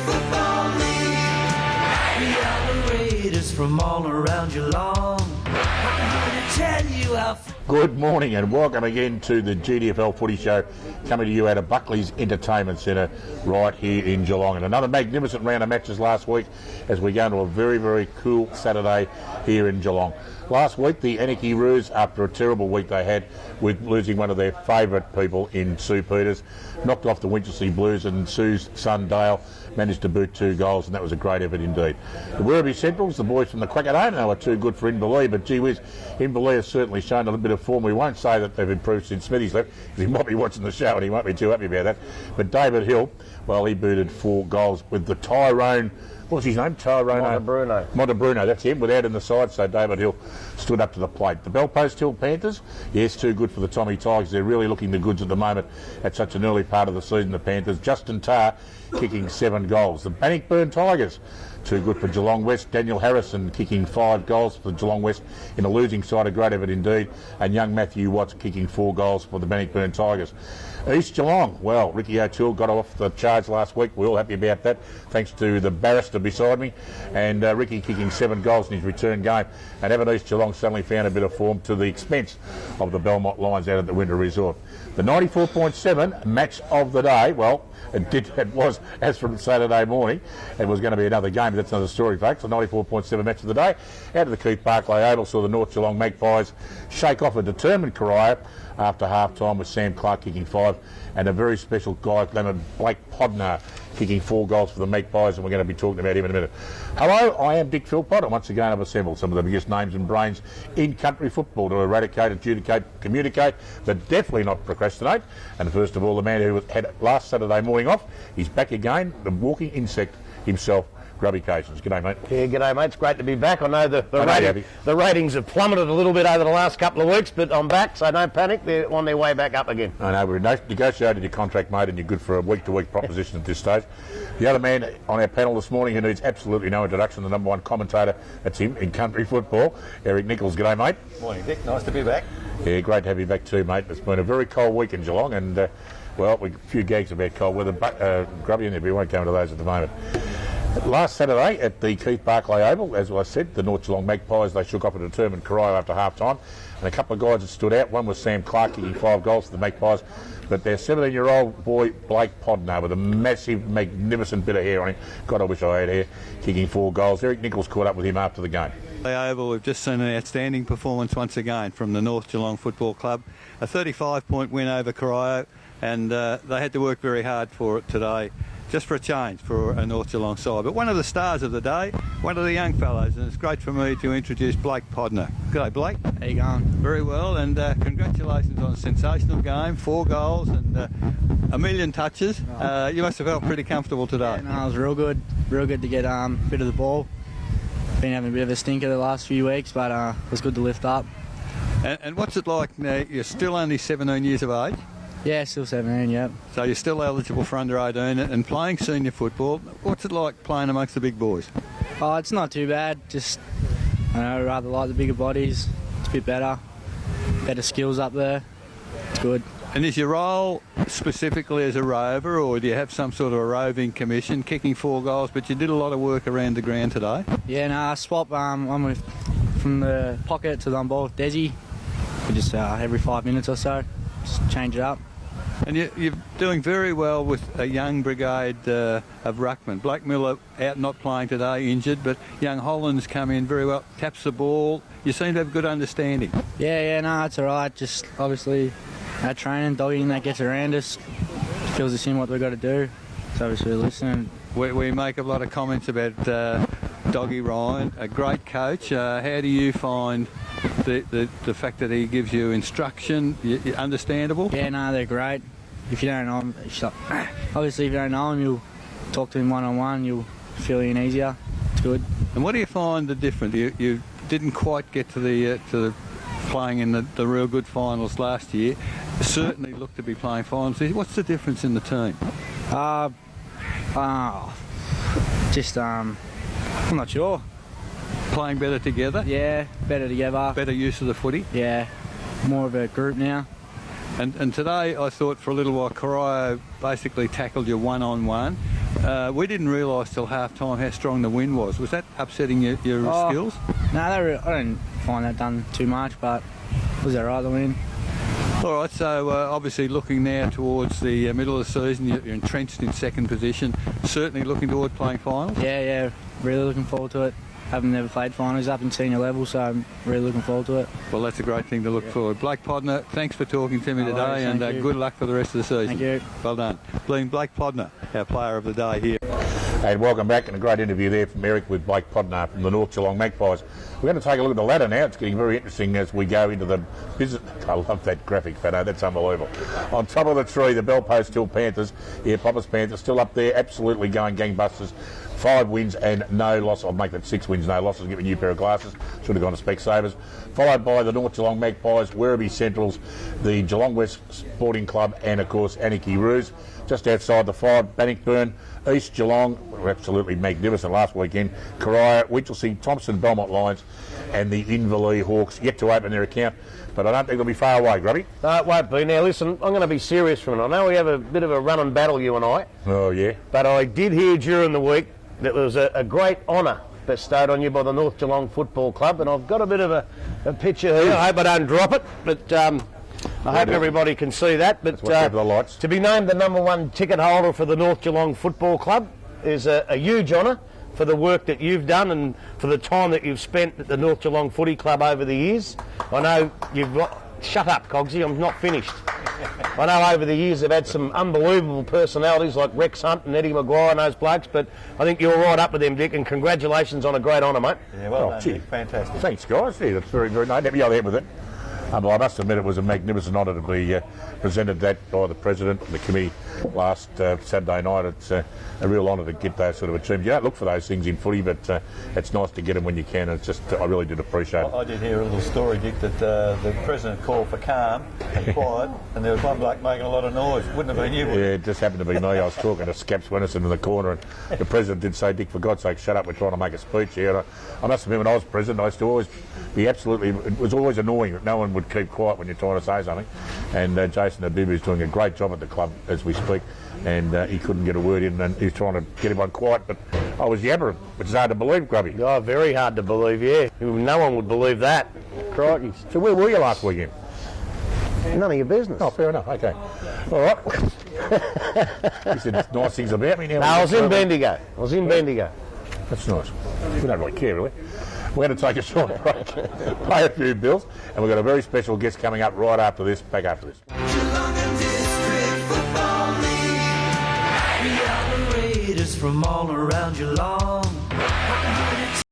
Football League. We are the Raiders from all around Geelong. I'm going to tell you how. Good morning and welcome again to the GDFL Footy Show, coming to you out of Buckley's Entertainment Centre right here in Geelong. And another magnificent round of matches last week as we go into a very, very cool Saturday here in Geelong. Last week, the Anarchy Roos, after a terrible week they had with losing one of their favourite people in Sue Peters, knocked off the Winchelsea Blues, and Sue's son Dale managed to boot 2 goals, and that was a great effort indeed. The Werribee Centrals, the boys from the Quacker Dome, they were too good for Inverleigh, but gee whiz, Inverleigh has certainly shown a little bit of form. We won't say that they've improved since Smithy's left, because he might be watching the show and he won't be too happy about that. But David Hill, well, he booted 4 goals with the Tyrone, what was his name? Montebruno, that's him, without in the side, so David Hill stood up to the plate. The Bellpost Hill Panthers, yes, too good for the Tommy Tigers. They're really looking the goods at the moment at such an early part of the season, the Panthers. Justin Tarr kicking 7 goals. The Bannockburn Tigers, too good for Geelong West. Daniel Harrison kicking 5 goals for Geelong West in a losing side, a great effort indeed. And young Matthew Watts kicking 4 goals for the Bannockburn Tigers. East Geelong, well, Ricky O'Toole got off the charge last week. We're all happy about that, thanks to the barrister beside me. And Ricky kicking 7 goals in his return game. And haven't East Geelong suddenly found a bit of form to the expense of the Belmont Lions out at the Winter Resort. The 94.7 match of the day, well, it was, as from Saturday morning, it was going to be another game, but that's another story, folks. The 94.7 match of the day, out of the Keith Barclay Oval, saw the North Geelong Magpies shake off a determined Corio after half-time, with Sam Clark kicking 5, and a very special guy, Blake Podnar, kicking 4 goals for the Magpies, and we're going to be talking about him in a minute. Hello, I am Dick Philpott, and once again I've assembled some of the biggest names and brains in country football to eradicate, adjudicate, communicate, but definitely not procrastinate. And first of all, the man who had last Saturday morning off, he's back again, the walking insect himself, Grubby Cations. G'day, mate. Yeah, g'day, mate. It's great to be back. I know the ratings have plummeted a little bit over the last couple of weeks, but I'm back, so don't panic. They're on their way back up again. I know. We've negotiated your contract, mate, and you're good for a week-to-week proposition at this stage. The other man on our panel this morning who needs absolutely no introduction, the number 1 commentator, that's him, in country football, Eric Nicholls. G'day, mate. Morning, Dick. Nice to be back. Yeah, great to have you back too, mate. It's been a very cold week in Geelong, and, well, a few gags about cold weather, but Grubby in there, but we won't go into those at the moment. Last Saturday at the Keith Barclay Oval, as I said, the North Geelong Magpies, they shook off a determined Corio after half-time, and a couple of guys that stood out. One was Sam Clark kicking 5 goals for the Magpies, but their 17-year-old boy, Blake Podnar, with a massive, magnificent bit of hair on him, God, I wish I had hair, kicking 4 goals. Eric Nicholls caught up with him after the game. The Oval, we've just seen an outstanding performance once again from the North Geelong Football Club. A 35-point win over Corio, and they had to work very hard for it today, just for a change for a North Geelong side. But one of the stars of the day, one of the young fellows, and it's great for me to introduce Blake Podnar. G'day, Blake. How you going? Very well, and congratulations on a sensational game, 4 goals and a million touches. You must have felt pretty comfortable today. Yeah, no, it was real good to get a bit of the ball. Been having a bit of a stinker the last few weeks, but it was good to lift up. And what's it like now? You're still only 17 years of age. Yeah, still 17, yep. So you're still eligible for under 18 and playing senior football. What's it like playing amongst the big boys? Oh, it's not too bad. Just, I don't know, rather like the bigger bodies. It's a bit better skills up there. It's good. And is your role specifically as a rover, or do you have some sort of a roving commission, kicking 4 goals, but you did a lot of work around the ground today? Yeah, no, I swap from the pocket to the on ball with Desi. We just every 5 minutes or so, just change it up. And you're doing very well with a young brigade of ruckmen. Blake Miller out not playing today, injured, but young Holland's come in very well, taps the ball. You seem to have good understanding. Yeah, no, it's all right. Just obviously our training, dogging that gets around us, fills us in what we've got to do. So obviously listening. We make a lot of comments about Doggy Ryan, a great coach. How do you find the fact that he gives you instruction, understandable? Yeah, no, they're great. If you don't know him, obviously if you don't know him, you'll talk to him one-on-one, you'll feel in easier. It's good. And what do you find the difference? You didn't quite get to the playing in the real good finals last year. Certainly looked to be playing finals. What's the difference in the team? I'm not sure. Playing better together? Yeah, better together. Better use of the footy? Yeah, more of a group now. And today I thought for a little while Corio basically tackled you one-on-one. We didn't realise till half-time how strong the wind was. Was that upsetting your skills? No, I didn't find that done too much, but it was alright, the wind. All right, so obviously looking now towards the middle of the season, you're entrenched in second position. Certainly looking toward playing finals. Yeah, really looking forward to it. Haven't never played finals up in senior level, so I'm really looking forward to it. Well, that's a great thing to look forward. Blake Podner, thanks for talking to me today, and good luck for the rest of the season. Thank you. Well done. Being Blake Podner, our player of the day here. And welcome back, and a great interview there from Eric with Blake Podner from the North Geelong Magpies. We're going to take a look at the ladder now. It's getting very interesting as we go into the business. I love that graphic, Fano. That's unbelievable. On top of the tree, the Bell Post Hill Panthers, Popper's Panthers, still up there, absolutely going gangbusters. 5 wins and no loss. I'll make that 6 wins, no losses. Give a new pair of glasses. Should have gone to Specsavers. Followed by the North Geelong Magpies, Werribee Centrals, the Geelong West Sporting Club, and of course Anarchy Roos. Just outside the 5, Bannockburn, East Geelong, were absolutely magnificent last weekend. Corio, Winchelsea, Thompson, Belmont Lions, and the Inverleigh Hawks yet to open their account. But I don't think they'll be far away, Grubby. No, it won't be. Now, listen, I'm going to be serious for a minute. I know we have a bit of a run and battle, you and I. Oh, yeah. But I did hear during the week that there was a great honour bestowed on you by the North Geelong Football Club, and I've got a bit of a picture here. I hope I don't drop it, but I hope everybody can see that. But the lights. To be named the #1 ticket holder for the North Geelong Football Club is a huge honour for the work that you've done and for the time that you've spent at the North Geelong Footy Club over the years. I know you've got... Shut up, Cogsy, I'm not finished. I know over the years they've had some unbelievable personalities like Rex Hunt and Eddie Maguire and those blokes, but I think you're right up with them, Dick, and congratulations on a great honour, mate. Yeah, well done, Dick. Fantastic. Thanks, guys. Yeah, that's very, very nice. Never yell out with it. But I must admit it was a magnificent honour to be presented that by the President and the committee last Saturday night. It's a real honour to get those sort of achievements. You don't look for those things in footy, but it's nice to get them when you can. It's just, I really did appreciate it. I did hear a little story, Dick, that the President called for calm and quiet, and there was one bloke making a lot of noise. Wouldn't have been you, would it? Yeah, it just happened to be me. I was talking to Scaps Winnison in the corner, and the President did say, Dick, for God's sake, shut up, we're trying to make a speech here. And I must admit, when I was President, I used to always be absolutely... It was always annoying that no one would keep quiet when you're trying to say something. And Jason Abibu is doing a great job at the club as we speak, and he couldn't get a word in, and he's trying to get everyone quiet, but I was yabbering, which is hard to believe, Grubby. Oh, very hard to believe, yeah. No one would believe that. Crikey. So where were you last weekend? None of your business. Oh, fair enough, okay. All right. You said nice things about me now. No, I was in Bendigo. That's nice. We don't really care, really. We're going to take a short break, pay a few bills, and we've got a very special guest coming up right after this, back after this. Geelong and District Football League. We are the Raiders from all around Geelong.